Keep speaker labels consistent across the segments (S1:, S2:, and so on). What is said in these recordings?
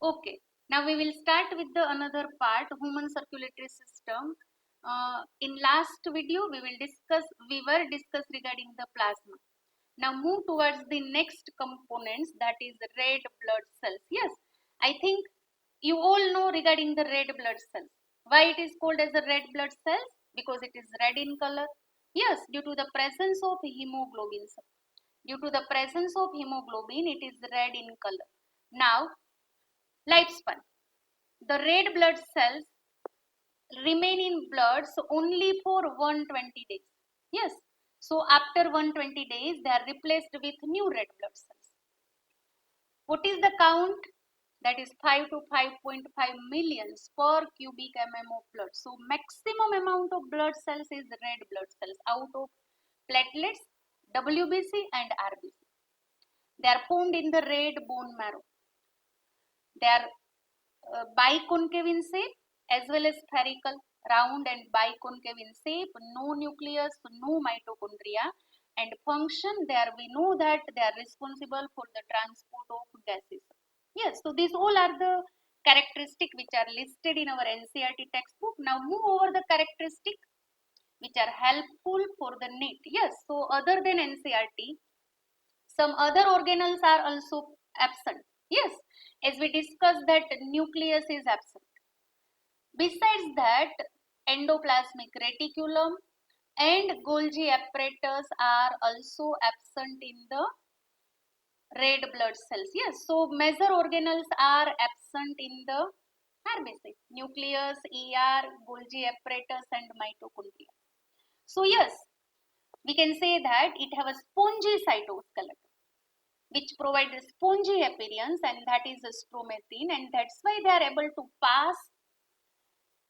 S1: Okay, now we will start with the another part, human circulatory system. In last video we were discuss regarding the plasma. Now move towards the next components, that is red blood cells. Yes, I think you all know regarding the red blood cells. Why it is called as a red blood cells? Because it is red in color. Yes, due to the presence of hemoglobin. Due to the presence of hemoglobin, it is red in color. Now, lifespan. The red blood cells remain in blood so only for 120 days. Yes. So after 120 days, they are replaced with new red blood cells. What is the count? That is 5 to 5.5 millions per cubic mm of blood. So maximum amount of blood cells is red blood cells out of platelets, WBC and RBC. They are formed in the red bone marrow. They are biconcave in shape as well as spherical, round and biconcave in shape, no nucleus, no mitochondria, and function there we know that they are responsible for the transport of gases. Yes, so these all are the characteristics which are listed in our NCERT textbook. Now move over the characteristics which are helpful for the NEET. Yes, so other than NCERT, some other organelles are also absent. Yes, as we discussed that nucleus is absent. Besides that, endoplasmic reticulum and Golgi apparatus are also absent in the red blood cells. Yes, so major organelles are absent in the RBC: nucleus, ER, Golgi apparatus, and mitochondria. So yes, we can say that it have a spongy cytoskeleton which provide a spongy appearance, and that is a stromatine, and that's why they are able to pass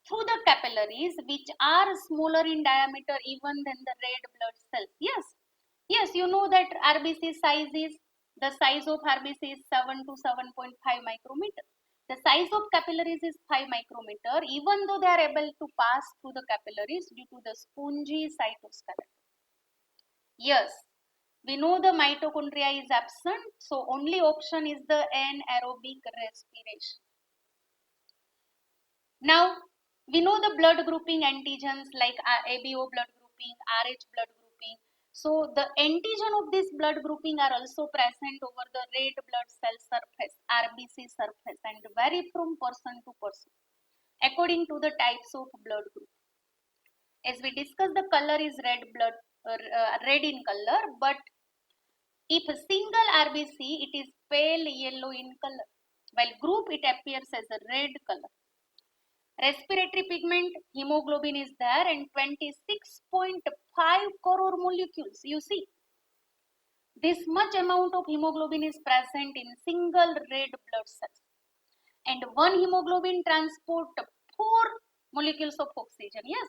S1: through the capillaries which are smaller in diameter even than the red blood cells. Yes, yes, you know that RBC size is, the size of RBC is 7 to 7.5 micrometer. The size of capillaries is 5 micrometer, even though they are able to pass through the capillaries due to the spongy cytoskeleton. Yes, we know the mitochondria is absent, so only option is the anaerobic respiration. Now, we know the blood grouping antigens like ABO blood grouping, RH blood grouping. So, the antigen of this blood grouping are also present over the red blood cell surface, RBC surface, and vary from person to person according to the types of blood group. As we discussed, the color is red in color, but if a single RBC, it is pale yellow in color, while group it appears as a red color. Respiratory pigment, hemoglobin is there, and 26.5 crore molecules. You see, this much amount of hemoglobin is present in single red blood cells, and one hemoglobin transport 4 molecules of oxygen. Yes,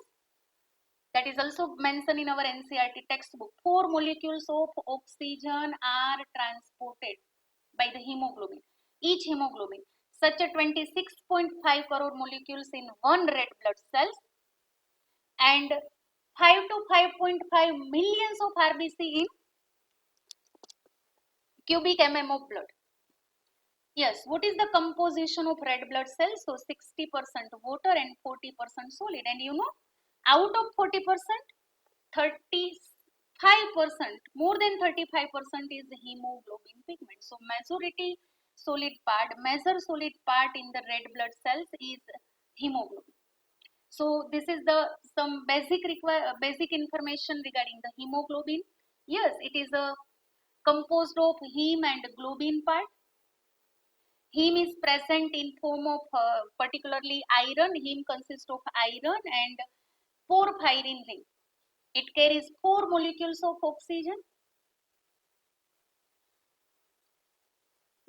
S1: that is also mentioned in our NCERT textbook. 4 molecules of oxygen are transported by the hemoglobin, each hemoglobin. Such a 26.5 crore molecules in one red blood cells and 5 to 5.5 millions of RBC in cubic mm of blood. Yes, what is the composition of red blood cells? So 60% water and 40% solid. And you know, out of 40%, 35%, more than 35% is hemoglobin pigment. So majority solid part, major solid part in the red blood cells is hemoglobin. So this is the some basic information regarding the hemoglobin. Yes, it is a composed of heme and globin part. Heme is present in form of particularly iron. Heme consists of iron and porphyrin ring. It carries 4 molecules of oxygen.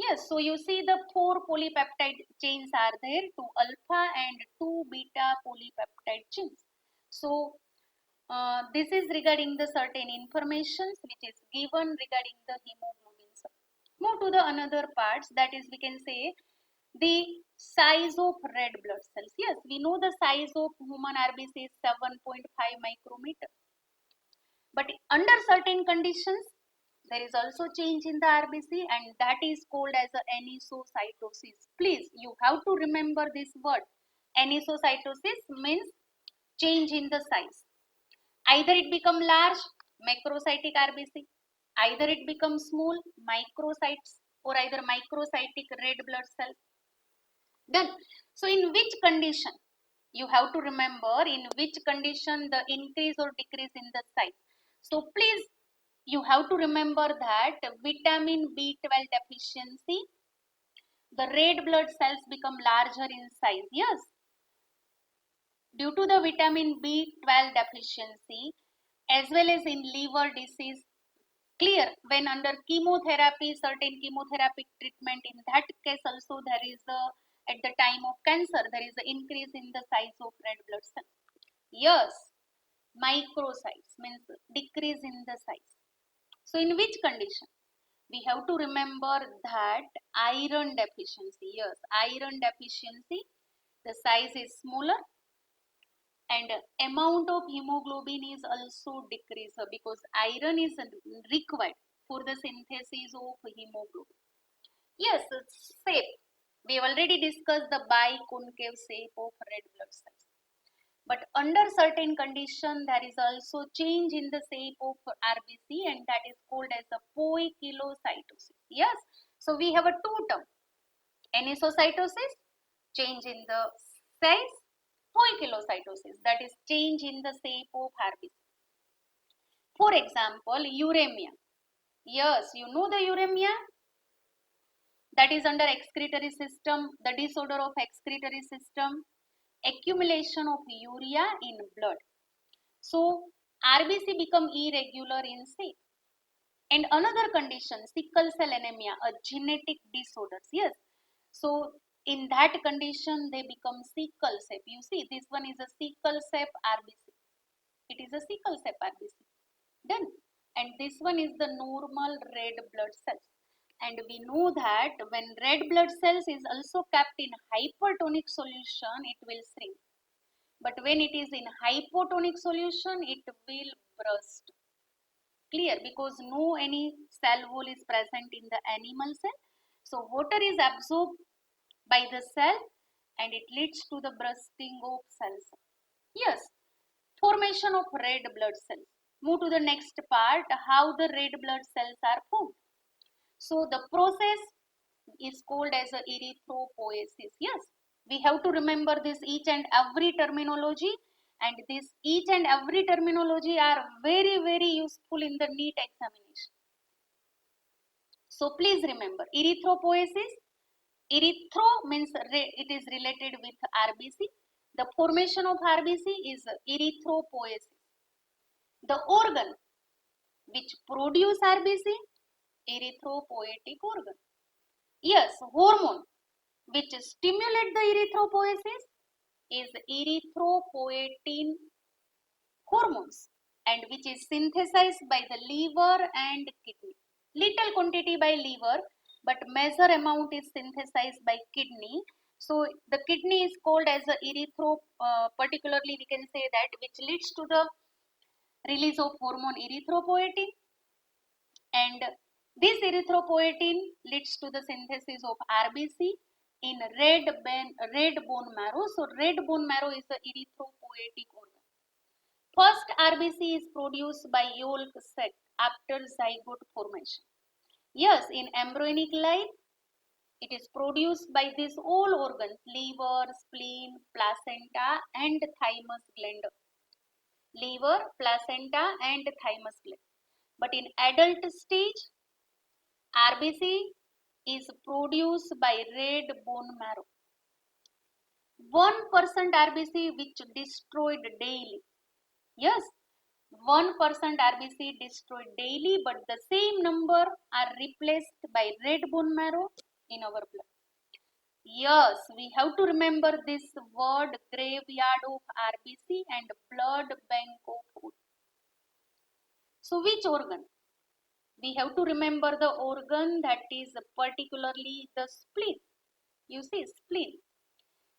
S1: Yes, so you see the 4 polypeptide chains are there, 2 alpha and 2 beta polypeptide chains. So this is regarding the certain informations which is given regarding the hemoglobin. Move to the another parts, that is we can say the size of red blood cells. Yes, we know the size of human RBC is 7.5 micrometer. But under certain conditions, There is also change in the RBC, and that is called as a anisocytosis. Please, you have to remember this word. Anisocytosis means change in the size. Either it become large, macrocytic RBC, either it becomes small, microcytes, or either microcytic red blood cell. Done. So in which condition? You have to remember in which condition the increase or decrease in the size. So please, you have to remember that vitamin B12 deficiency, the red blood cells become larger in size. Yes, due to the vitamin B12 deficiency, as well as in liver disease. Clear, when under chemotherapy, certain chemotherapy treatment, in that case also there is a, at the time of cancer, there is an increase in the size of red blood cell. Yes, microcytes means decrease in the size. So in which condition? We have to remember that iron deficiency. Yes, iron deficiency, the size is smaller, and amount of hemoglobin is also decreased because iron is required for the synthesis of hemoglobin. Yes, it's safe. We already discussed the biconcave shape of red blood cells. But under certain condition, there is also change in the shape of RBC, and that is called as the poikilocytosis. Yes, so we have a two term: anisocytosis, change in the size; poikilocytosis, that is change in the shape of RBC. For example, uremia. Yes, you know the uremia, that is under excretory system, the disorder of excretory system, accumulation of urea in blood. So RBC become irregular in shape. And another condition, sickle cell anemia, a genetic disorder. Yes. So in that condition, they become sickle shape. You see, this one is a sickle shape RBC. It is a sickle shape RBC. Done. And this one is the normal red blood cells. And we know that when red blood cells is also kept in hypertonic solution, it will shrink. But when it is in hypotonic solution, it will burst. Clear, because no any cell wall is present in the animal cell. So water is absorbed by the cell and it leads to the bursting of cells. Yes, formation of red blood cells. Move to the next part, how the red blood cells are formed. So the process is called as a erythropoiesis. Yes, we have to remember this each and every terminology, and this each and every terminology are very useful in the NEET examination. So please remember erythropoiesis. Erythro means it is related with RBC. The formation of RBC is erythropoiesis. The organ which produce RBC, erythropoietic organ. Yes, hormone which stimulate the erythropoiesis is erythropoietin hormones, and which is synthesized by the liver and kidney. Little quantity by liver, but major amount is synthesized by kidney. So the kidney is called as a particularly we can say that, which leads to the release of hormone erythropoietin, and this erythropoietin leads to the synthesis of RBC in red bone marrow. So red bone marrow is the erythropoietic organ. First RBC is produced by yolk sac after zygote formation. Yes, in embryonic life, it is produced by these all organs: liver, spleen, placenta, and thymus gland. Liver, placenta, and thymus gland. But in adult stage, RBC is produced by red bone marrow. 1% RBC which destroyed daily. Yes, 1% RBC destroyed daily, but the same number are replaced by red bone marrow in our blood. Yes, we have to remember this word: graveyard of RBC and blood bank of food. So which organ? We have to remember the organ that is particularly the spleen. You see, spleen.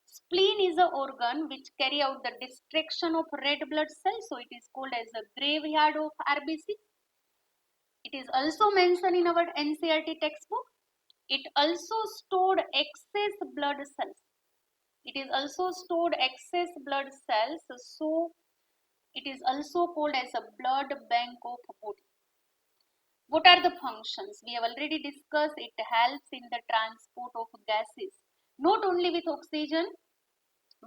S1: Spleen is an organ which carry out the destruction of red blood cells. So it is called as the graveyard of RBC. It is also mentioned in our NCERT textbook. It also stored excess blood cells. It is also stored excess blood cells, so it is also called as a blood bank of body. What are the functions? We have already discussed. It helps in the transport of gases, not only with oxygen,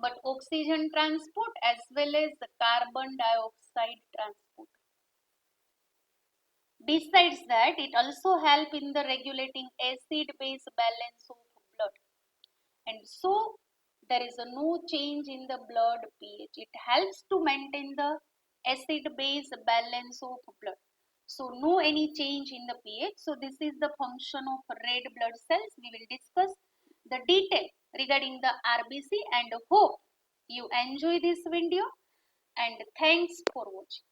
S1: but oxygen transport as well as the carbon dioxide transport. Besides that, it also helps in the regulating acid-base balance of blood. And so, there is no change in the blood pH. It helps to maintain the acid-base balance of blood. So, no any change in the pH. So, this is the function of red blood cells. We will discuss the detail regarding the RBC and hope you enjoy this video, and thanks for watching.